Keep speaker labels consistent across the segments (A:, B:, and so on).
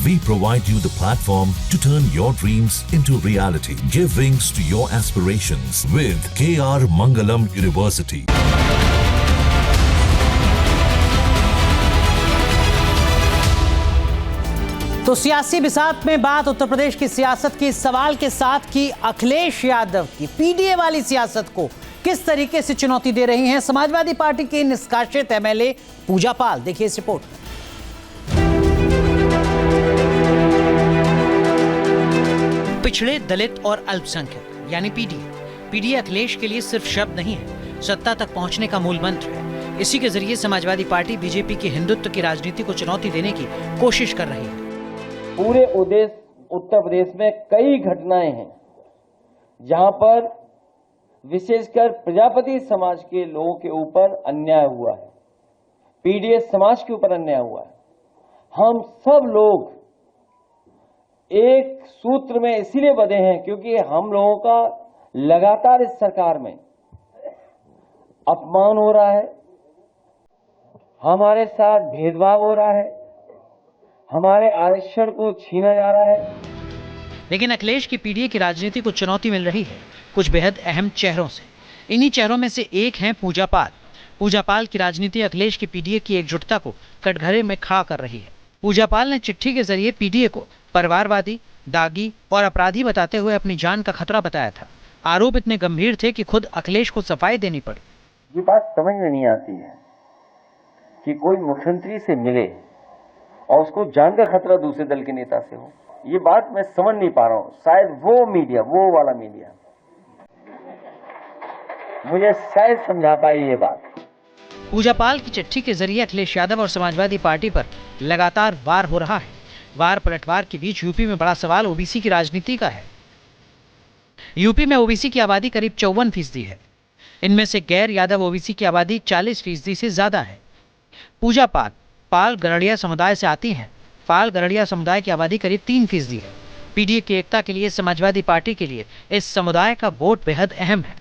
A: We provide you the platform to turn your dreams into reality. Give wings to your aspirations with KR Mangalam University.
B: तो सियासी बिसात में बात उत्तर प्रदेश की सियासत की सवाल के साथ की अखिलेश यादव की पीडीए वाली सियासत को किस तरीके से चुनौती दे रही हैं समाजवादी पार्टी की निष्कासित एमएलए पूजा पाल। देखिए इस रिपोर्ट। पिछड़े, दलित और अल्पसंख्यक यानी पीडीए अखिलेश के लिए सिर्फ शब्द नहीं है, सत्ता तक पहुंचने का मूल मंत्र है। इसी के जरिए समाजवादी पार्टी बीजेपी की हिंदुत्व की राजनीति को चुनौती देने की कोशिश कर रही है।
C: पूरे उत्तर प्रदेश में कई घटनाएं हैं जहां पर विशेषकर प्रजापति समाज के लोगों के ऊपर अन्याय हुआ है, पीडीए समाज के ऊपर अन्याय हुआ है। हम सब लोग एक सूत्र में इसीलिए बंधे हैं क्योंकि हम लोगों का लगातार इस सरकार में अपमान हो रहा है, हमारे साथ भेदभाव हो रहा है, हमारे आरक्षण को छीना जा रहा है।
B: लेकिन अखिलेश की पीडीए की राजनीति को चुनौती मिल रही है कुछ बेहद अहम चेहरों से। इन्हीं चेहरों में से एक हैं पूजा पाल। पूजा पाल की राजनीति अखिलेश की पीडीए की एकजुटता को कटघरे में खड़ा कर रही है। पूजा पाल ने चिट्ठी के जरिए पीडीए को परिवारवादी, दागी और अपराधी बताते हुए अपनी जान का खतरा बताया था। आरोप इतने गंभीर थे कि खुद अखिलेश को सफाई देनी पड़ी।
C: ये बात समझ में नहीं आती है कि कोई मुख्यमंत्री से मिले और उसको जान का खतरा दूसरे दल के नेता से हो। ये बात मैं समझ नहीं पा रहा हूं। शायद वो वाला मीडिया मुझे शायद समझा पाए ये बात।
B: पूजा पाल की चिट्ठी के जरिए अखिलेश यादव और समाजवादी पार्टी पर लगातार वार हो रहा है। वार पलटवार के बीच यूपी में बड़ा सवाल ओबीसी की राजनीति का है। यूपी में ओबीसी की आबादी करीब 54% है। इनमें से गैर यादव ओबीसी की आबादी 40% से ज्यादा है। पूजा पाल गरड़िया समुदाय से आती हैं। पाल गरड़िया समुदाय की आबादी करीब 3% है। पीडीए की एकता के लिए समाजवादी पार्टी के लिए इस समुदाय का वोट बेहद अहम है।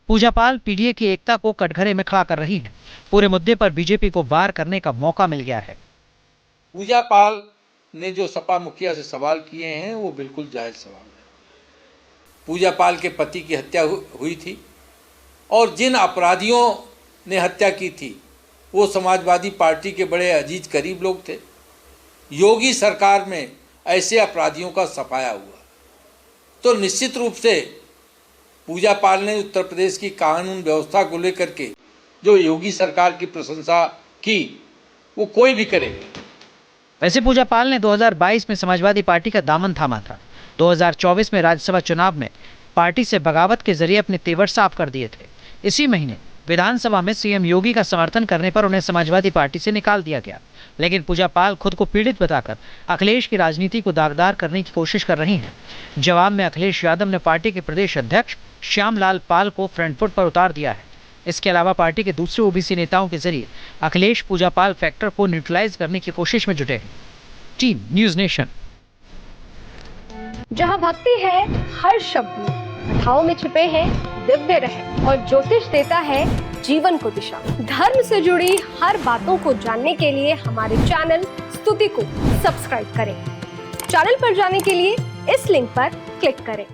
B: पूजा पाल पीडीए की एकता को कटघरे में खड़ा कर रही है। पूरे मुद्दे पर बीजेपी को वार करने का मौका मिल गया है।
D: पूजा पाल ने जो सपा मुखिया से सवाल किए हैं वो बिल्कुल जायज सवाल है। पूजा पाल के पति की हत्या हुई थी और जिन अपराधियों ने हत्या की थी वो समाजवादी पार्टी के बड़े अजीज करीब लोग थे। योगी सरकार में ऐसे अपराधियों का सफाया हुआ तो निश्चित रूप से पूजा पाल ने उत्तर प्रदेश की कानून व्यवस्था को लेकर के जो योगी सरकार की प्रशंसा की वो कोई भी करेगा।
B: वैसे पूजा पाल ने 2022 में समाजवादी पार्टी का दामन थामा था। 2024 में राज्यसभा चुनाव में पार्टी से बगावत के जरिए अपने तेवर साफ कर दिए थे। इसी महीने विधानसभा में सीएम योगी का समर्थन करने पर उन्हें समाजवादी पार्टी से निकाल दिया गया। लेकिन पूजा पाल खुद को पीड़ित बताकर अखिलेश की राजनीति को दागदार करने की कोशिश कर रही हैं। जवाब में अखिलेश यादव ने पार्टी के प्रदेश अध्यक्ष श्यामलाल पाल को फ्रंट फुट पर उतार दिया है। इसके अलावा पार्टी के दूसरे ओबीसी नेताओं के जरिए अखिलेश पूजा पाल फैक्टर को न्यूट्रलाइज करने की कोशिश में जुटे हैं। Team news nation.
E: जहां भक्ति है हर शब्द में, कथाओं में छिपे हैं दिव्य रहस्य और ज्योतिष देता है जीवन को दिशा। धर्म से जुड़ी हर बातों को जानने के लिए हमारे चैनल स्तुति को सब्सक्राइब करें। चैनल पर जाने के लिए इस लिंक पर क्लिक करें।